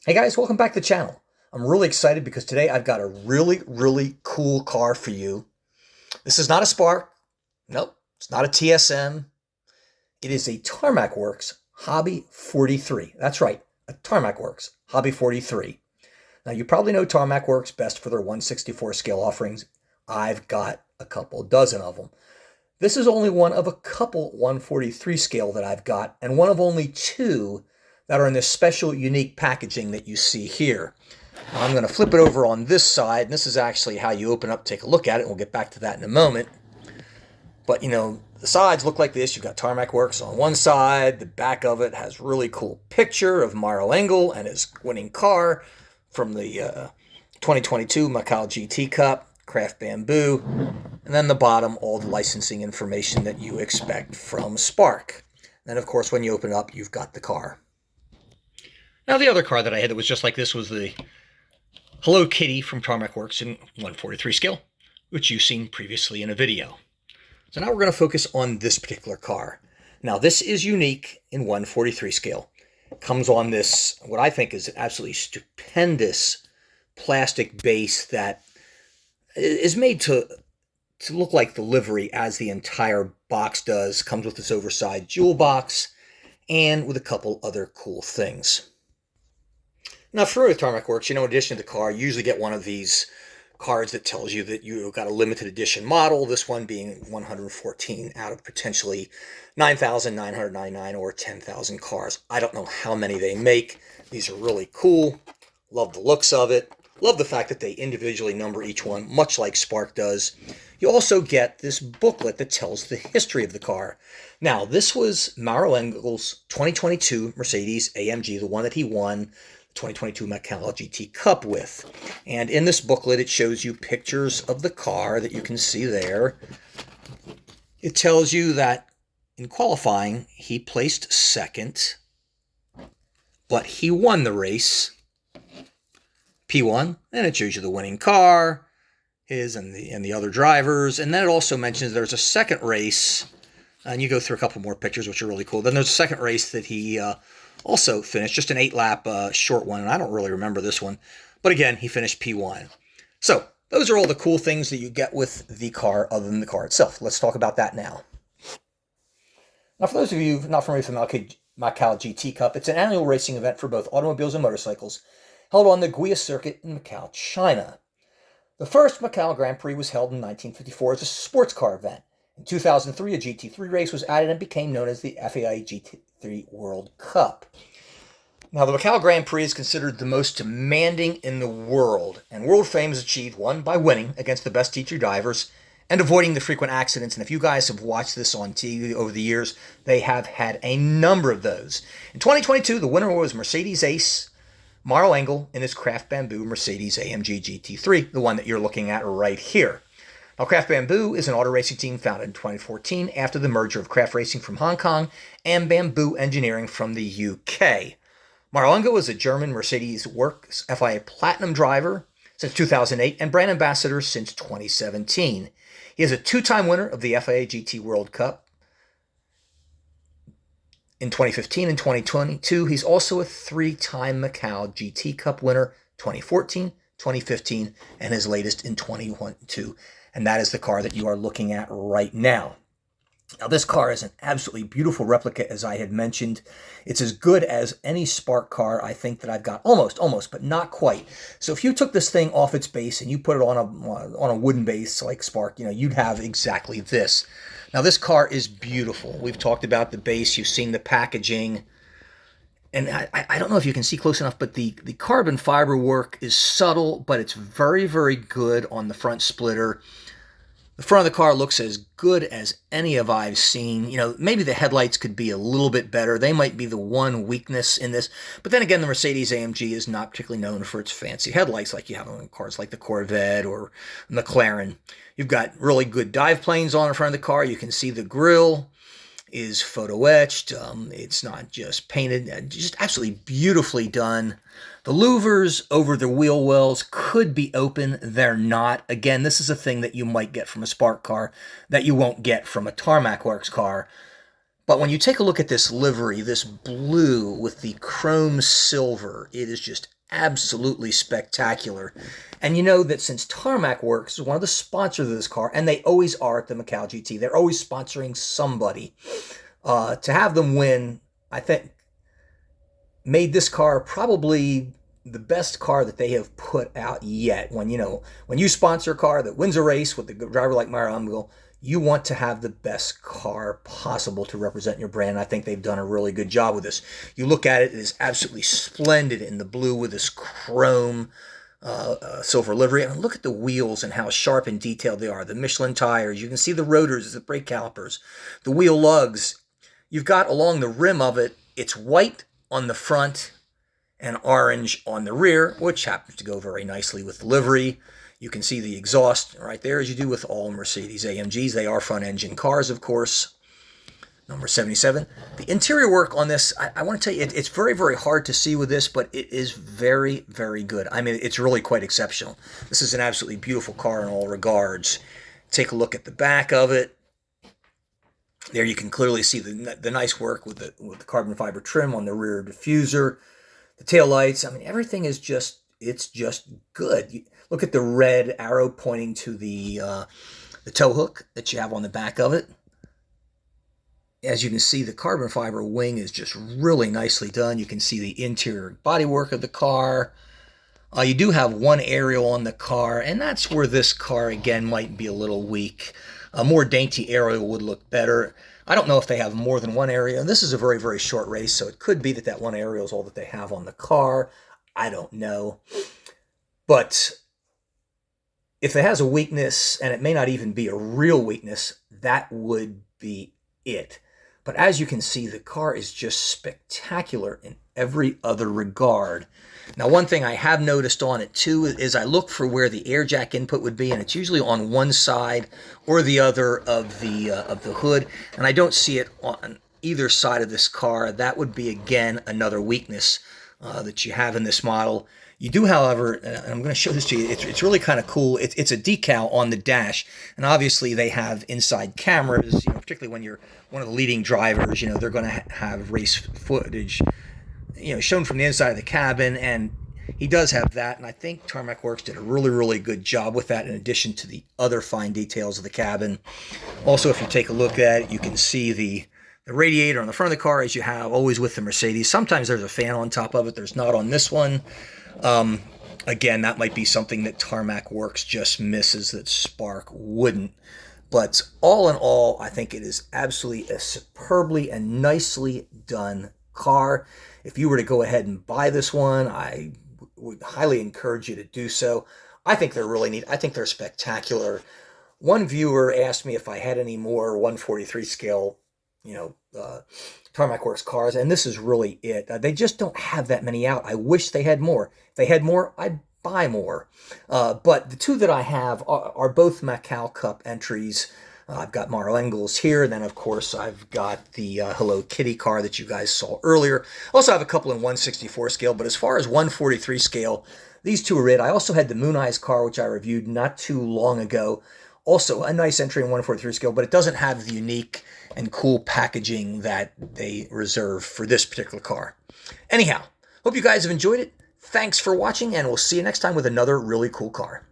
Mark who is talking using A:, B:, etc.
A: Hey guys, welcome back to the channel. I'm really excited because today I've got a really cool car for you. This is not a Spark. Nope, it's not a TSM. It is a Tarmac Works Hobby 43. That's right, a Tarmac Works Hobby 43. Now you probably know Tarmac Works best for their 1/64 scale offerings. I've got a couple dozen of them. This is only one of a couple 1/43 scale that I've got, and one of only two that are in this special, unique packaging that you see here. Now, I'm going to flip it over on this side, and this is actually how you open up, take a look at it, and we'll get back to that in a moment. But, you know, the sides look like this. You've got Tarmac Works on one side. The back of it has really cool picture of Maro Engels and his winning car from the 2022 Macau GT Cup, craft bamboo. And then the bottom, all the licensing information that you expect from Spark. And then, of course, when you open it up, you've got the car. Now, the other car that I had that was just like this was the Hello Kitty from Tarmac Works in 1/43 scale, which you've seen previously in a video. So now we're going to focus on this particular car. Now, this is unique in 1/43 scale. It comes on this, what I think is an absolutely stupendous plastic base that is made to look like the livery as the entire box does. Comes with this oversized jewel box and with a couple other cool things. Now, for Tarmac Works, in addition to the car, you usually get one of these cards that tells you that you got a limited edition model, this one being 114 out of potentially 9,999 or 10,000 cars. I don't know how many they make. These are really cool. Love the looks of it. Love the fact that they individually number each one, much like Spark does. You also get this booklet that tells the history of the car. Now, this was Maro Engels' 2022 Mercedes AMG, the one that he won 2022 Macau GT Cup with. And in this booklet, it shows you pictures of the car that you can see there. It tells you that in qualifying, he placed second, but he won the race, P1, and it shows you the winning car, his and the other drivers. And then it also mentions there's a second race, and you go through a couple more pictures, which are really cool. Then there's a second race that he also finished, just an 8-lap short one, and I don't really remember this one. But again, he finished P1. So those are all the cool things that you get with the car other than the car itself. Let's talk about that now. Now, for those of you not familiar with the Macau GT Cup, it's an annual racing event for both automobiles and motorcycles held on the Guia circuit in Macau, China. The first Macau Grand Prix was held in 1954 as a sports car event. In 2003, a GT3 race was added and became known as the FAI GT3 World Cup. Now, the Macau Grand Prix is considered the most demanding in the world, and world fame is achieved, one, by winning against the best GT drivers and avoiding the frequent accidents. And if you guys have watched this on TV over the years, they have had a number of those. In 2022, the winner was Mercedes ace Maro Engels in his craft bamboo Mercedes AMG GT3, the one that you're looking at right here. Now, Craft Bamboo is an auto racing team founded in 2014 after the merger of Craft Racing from Hong Kong and Bamboo Engineering from the UK. Maro Engels was a German Mercedes Works FIA Platinum driver since 2008 and brand ambassador since 2017. He is a two-time winner of the FIA GT World Cup in 2015 and 2022. He's also a three-time Macau GT Cup winner, 2014, 2015, and his latest in 2022. And that is the car that you are looking at right now. Now, this car is an absolutely beautiful replica, as I had mentioned. It's as good as any Spark car, I think, that I've got. Almost, but not quite. So if you took this thing off its base and you put it on a wooden base like Spark, you'd have exactly this. Now, this car is beautiful. We've talked about the base. You've seen the packaging. And I don't know if you can see close enough, but the carbon fiber work is subtle, but it's very good on the front splitter. The front of the car looks as good as any of I've seen. Maybe the headlights could be a little bit better. They might be the one weakness in this. But then again, the Mercedes AMG is not particularly known for its fancy headlights like you have on cars like the Corvette or McLaren. You've got really good dive planes on in front of the car. You can see the grille is photo etched. It's not just painted, just absolutely beautifully done. The louvers over the wheel wells could be open. They're not. Again, this is a thing that you might get from a Spark car that you won't get from a Tarmac Works car. But when you take a look at this livery, this blue with the chrome silver, it is just absolutely spectacular. And you know that since Tarmac Works is one of the sponsors of this car, and they always are at the Macau GT, they're always sponsoring somebody. To have them win, I think, made this car probably the best car that they have put out yet. When you sponsor a car that wins a race with a driver like Maro Engels, you want to have the best car possible to represent your brand. I think they've done a really good job with this. You look at it, it is absolutely splendid in the blue with this chrome silver livery. And look at the wheels and how sharp and detailed they are. The Michelin tires, you can see the rotors, the brake calipers, the wheel lugs. You've got along the rim of it, it's white on the front and orange on the rear, which happens to go very nicely with the livery. You can see the exhaust right there, as you do with all Mercedes AMGs. They are front-engine cars, of course. Number 77. The interior work on this, I want to tell you, it's very, very hard to see with this, but it is very, very good. I mean, it's really quite exceptional. This is an absolutely beautiful car in all regards. Take a look at the back of it. There you can clearly see the nice work with the carbon fiber trim on the rear diffuser, the taillights. I mean, everything is just, it's just good. Look at the red arrow pointing to the tow hook that you have on the back of it. As you can see, the carbon fiber wing is just really nicely done. You can see the interior bodywork of the car. You do have one aerial on the car, and that's where this car, again, might be a little weak. A more dainty aerial would look better. I don't know if they have more than one aerial. This is a very, very short race, so it could be that that one aerial is all that they have on the car. I don't know. But if it has a weakness, and it may not even be a real weakness, that would be it. But as you can see, the car is just spectacular in every other regard. Now, one thing I have noticed on it, too, is I look for where the air jack input would be, and it's usually on one side or the other of the hood, and I don't see it on either side of this car. That would be, again, another weakness that you have in this model. You do, however, and I'm going to show this to you, it's really kind of cool. It's a decal on the dash, and obviously they have inside cameras, particularly when you're one of the leading drivers, they're going to have race footage, shown from the inside of the cabin, and he does have that, and I think Tarmac Works did a really, really good job with that in addition to the other fine details of the cabin. Also, if you take a look at it, you can see the radiator on the front of the car, as you have always with the Mercedes. Sometimes there's a fan on top of it. There's not on this one. Again, that might be something that Tarmac Works just misses that Spark wouldn't. But all in all, I think it is absolutely a superbly and nicely done car. If you were to go ahead and buy this one, I would highly encourage you to do so. I think they're really neat. I think they're spectacular. One viewer asked me if I had any more 143 scale, Tarmac Works cars, and this is really it. They just don't have that many out. I wish they had more. If they had more, I'd buy more. But the two that I have are both Macau Cup entries. I've got Maro Engels here, and then, of course, I've got the Hello Kitty car that you guys saw earlier. Also have a couple in 164 scale, but as far as 143 scale, these two are it. I also had the Moon Eyes car, which I reviewed not too long ago. Also, a nice entry in 143 scale, but it doesn't have the unique and cool packaging that they reserve for this particular car. Anyhow, hope you guys have enjoyed it. Thanks for watching, and we'll see you next time with another really cool car.